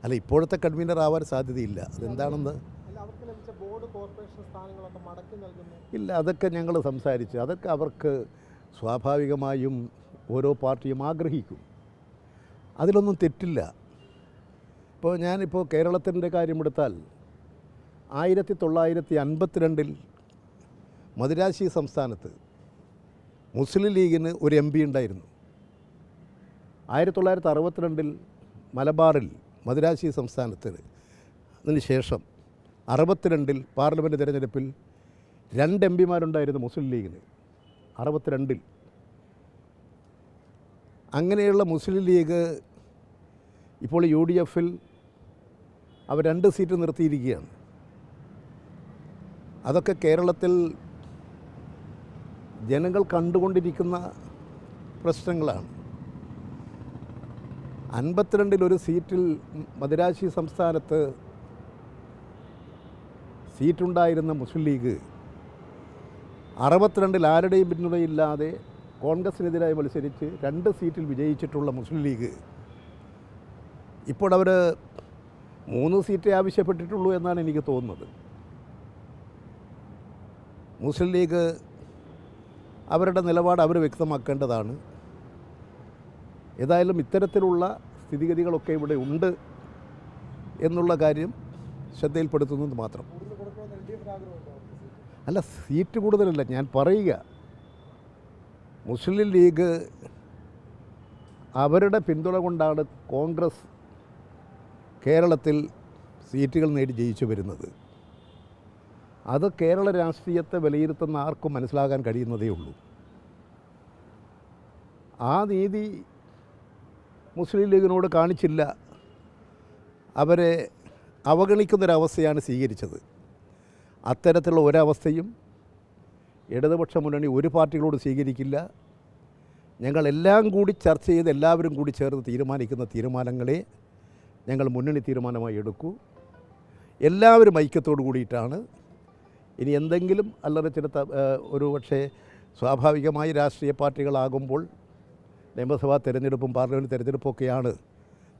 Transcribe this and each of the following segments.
അല്ല, ഇപ്പോഴത്തെ കൺവീനർ ആവാൻ സാധ്യതയില്ല. അതെന്താണെന്ന് ഇല്ല, അതൊക്കെ ഞങ്ങൾ സംസാരിച്ചു. അതൊക്കെ അവർക്ക് സ്വാഭാവികമായും ഓരോ പാർട്ടിയും ആഗ്രഹിക്കും. അതിലൊന്നും തെറ്റില്ല. ഇപ്പോൾ ഞാനിപ്പോൾ കേരളത്തിൻ്റെ കാര്യമെടുത്താൽ 1952 മദിരാശി സംസ്ഥാനത്ത് മുസ്ലിം ലീഗിന് ഒരു MP ഉണ്ടായിരുന്നു. 1962 മലബാറിൽ മദിരാശി സംസ്ഥാനത്തിന് അതിന് ശേഷം 62 പാർലമെൻറ്റ് തിരഞ്ഞെടുപ്പിൽ 2 MP മുസ്ലിം ലീഗിന് 62. അങ്ങനെയുള്ള മുസ്ലിം ലീഗ് ഇപ്പോൾ UDF അവർ 2 സീറ്റ് നിർത്തിയിരിക്കുകയാണ്. അതൊക്കെ കേരളത്തിൽ ജനങ്ങൾ കണ്ടുകൊണ്ടിരിക്കുന്ന പ്രശ്നങ്ങളാണ്. 52 ഒരു സീറ്റിൽ മദിരാശി സംസ്ഥാനത്ത് സീറ്റുണ്ടായിരുന്ന മുസ്ലിം ലീഗ് 62 ആരുടെയും പിന്തുണയില്ലാതെ കോൺഗ്രസിനെതിരായി മത്സരിച്ച് 2 സീറ്റിൽ വിജയിച്ചിട്ടുള്ള മുസ്ലിം ലീഗ് ഇപ്പോൾ അവർ 3 സീറ്റേ ആവശ്യപ്പെട്ടിട്ടുള്ളൂ എന്നാണ് എനിക്ക് തോന്നുന്നത്. മുസ്ലിം ലീഗ് അവരുടെ നിലപാട് അവർ വ്യക്തമാക്കേണ്ടതാണ്. ഏതായാലും ഇത്തരത്തിലുള്ള സ്ഥിതിഗതികളൊക്കെ ഇവിടെ ഉണ്ട് എന്നുള്ള കാര്യം ശ്രദ്ധയിൽപ്പെടുത്തുന്നത് മാത്രം. അല്ല, സീറ്റ് കൂടുതലല്ല ഞാൻ പറയുക. മുസ്ലിം ലീഗ് അവരുടെ പിന്തുണ കൊണ്ടാണ് കോൺഗ്രസ് കേരളത്തിൽ സീറ്റുകൾ നേടി ജയിച്ചു വരുന്നത്. അത് കേരള രാഷ്ട്രീയത്തെ വിലയിരുത്തുന്ന ആർക്കും മനസ്സിലാകാൻ കഴിയുന്നതേ ഉള്ളൂ. ആ നീതി മുസ്ലിം ലീഗിനോട് കാണിച്ചില്ല. അവരെ അവഗണിക്കുന്നൊരവസ്ഥയാണ് സ്വീകരിച്ചത്. അത്തരത്തിലുള്ള ഒരവസ്ഥയും ഇടതുപക്ഷ മുന്നണി ഒരു പാർട്ടികളോട് സ്വീകരിക്കില്ല. ഞങ്ങളെല്ലാം കൂടി ചർച്ച ചെയ്ത് എല്ലാവരും കൂടി ചേർന്ന് തീരുമാനിക്കുന്ന തീരുമാനങ്ങളെ ഞങ്ങൾ മുന്നണി തീരുമാനമായി എടുക്കൂ. എല്ലാവരും ഐക്യത്തോടു കൂടിയിട്ടാണ്. ഇനി എന്തെങ്കിലും അല്ലറച്ചിട ഒരു പക്ഷേ സ്വാഭാവികമായി രാഷ്ട്രീയ പാർട്ടികളാകുമ്പോൾ നിയമസഭാ തെരഞ്ഞെടുപ്പും പാർലമെൻറ്റ് തെരഞ്ഞെടുപ്പൊക്കെയാണ്,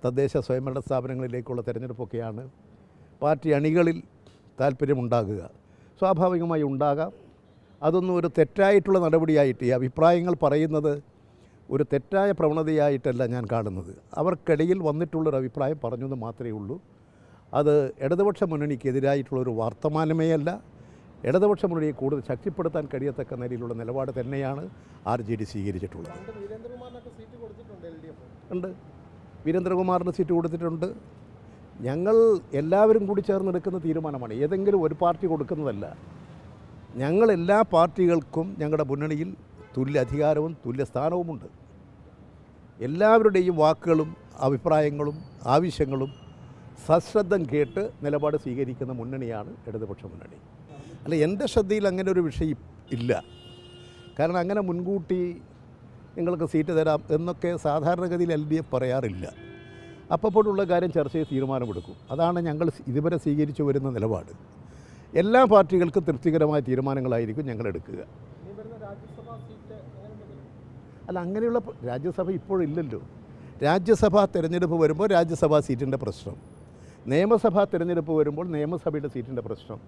തദ്ദേശ സ്വയംഭരണ സ്ഥാപനങ്ങളിലേക്കുള്ള തെരഞ്ഞെടുപ്പൊക്കെയാണ് പാർട്ടി അണികളിൽ താല്പര്യമുണ്ടാകുക. സ്വാഭാവികമായി ഉണ്ടാകാം. അതൊന്നും ഒരു തെറ്റായിട്ടുള്ള നടപടിയായിട്ട്, ഈ അഭിപ്രായങ്ങൾ പറയുന്നത് ഒരു തെറ്റായ പ്രവണതയായിട്ടല്ല ഞാൻ കാണുന്നത്. അവർക്കിടയിൽ വന്നിട്ടുള്ളൊരു അഭിപ്രായം പറഞ്ഞെന്ന് മാത്രമേ ഉള്ളൂ. അത് ഇടതുപക്ഷ മുന്നണിക്കെതിരായിട്ടുള്ളൊരു വർത്തമാനമേ അല്ല. ഇടതുപക്ഷ മുന്നണിയെ കൂടുതൽ ശക്തിപ്പെടുത്താൻ കഴിയത്തക്ക നിലയിലുള്ള നിലപാട് തന്നെയാണ് RJD സ്വീകരിച്ചിട്ടുള്ളത്. ഉണ്ട്, വീരേന്ദ്രകുമാറിന് സീറ്റ് കൊടുത്തിട്ടുണ്ട്. ഞങ്ങൾ എല്ലാവരും കൂടി ചേർന്നെടുക്കുന്ന തീരുമാനമാണ്, ഏതെങ്കിലും ഒരു പാർട്ടി കൊടുക്കുന്നതല്ല. ഞങ്ങൾ എല്ലാ പാർട്ടികൾക്കും ഞങ്ങളുടെ മുന്നണിയിൽ തുല്യ അധികാരവും തുല്യ സ്ഥാനവുമുണ്ട്. എല്ലാവരുടെയും വാക്കുകളും അഭിപ്രായങ്ങളും ആവശ്യങ്ങളും സശ്രദ്ധം കേട്ട് നിലപാട് സ്വീകരിക്കുന്ന മുന്നണിയാണ് ഇടതുപക്ഷ മുന്നണി. അല്ല, എൻ്റെ ശ്രദ്ധയിൽ അങ്ങനെ ഒരു വിഷയം ഇല്ല. കാരണം അങ്ങനെ മുൻകൂട്ടി നിങ്ങൾക്ക് സീറ്റ് തരാം എന്നൊക്കെ സാധാരണഗതിയിൽ LDF പറയാറില്ല. അപ്പോഴുള്ള കാര്യം ചർച്ച ചെയ്ത് തീരുമാനമെടുക്കും. അതാണ് ഞങ്ങൾ ഇതുവരെ സ്വീകരിച്ചു വരുന്ന നിലപാട്. എല്ലാ പാർട്ടികൾക്കും തൃപ്തികരമായ തീരുമാനങ്ങളായിരിക്കും ഞങ്ങൾ എടുക്കുക. അല്ല, അങ്ങനെയുള്ള രാജ്യസഭ ഇപ്പോഴില്ലല്ലോ. രാജ്യസഭാ തിരഞ്ഞെടുപ്പ് വരുമ്പോൾ രാജ്യസഭാ സീറ്റിൻ്റെ പ്രശ്നം, നിയമസഭാ തിരഞ്ഞെടുപ്പ് വരുമ്പോൾ നിയമസഭയുടെ സീറ്റിൻ്റെ പ്രശ്നം,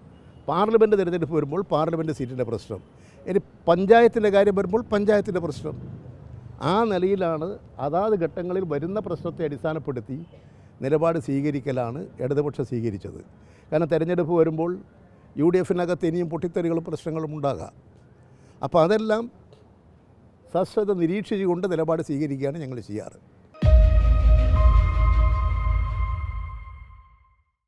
പാർലമെൻറ്റ് തിരഞ്ഞെടുപ്പ് വരുമ്പോൾ പാർലമെൻറ്റ് സീറ്റിൻ്റെ പ്രശ്നം, ഇനി പഞ്ചായത്തിൻ്റെ കാര്യം വരുമ്പോൾ പഞ്ചായത്തിൻ്റെ പ്രശ്നം. ആ നിലയിലാണ് അതാത് ഘട്ടങ്ങളിൽ വരുന്ന പ്രശ്നത്തെ അടിസ്ഥാനപ്പെടുത്തി നിലപാട് സ്വീകരിക്കലാണ് ഇടതുപക്ഷം സ്വീകരിച്ചത്. കാരണം തിരഞ്ഞെടുപ്പ് വരുമ്പോൾ UDFനകത്ത് ഇനിയും പൊട്ടിത്തെറികളും പ്രശ്നങ്ങളും ഉണ്ടാകാം. അപ്പോൾ അതെല്ലാം സശ്രദ്ധ നിരീക്ഷിച്ചുകൊണ്ട് നിലപാട് സ്വീകരിക്കുകയാണ് ഞങ്ങൾ ചെയ്യാറ്.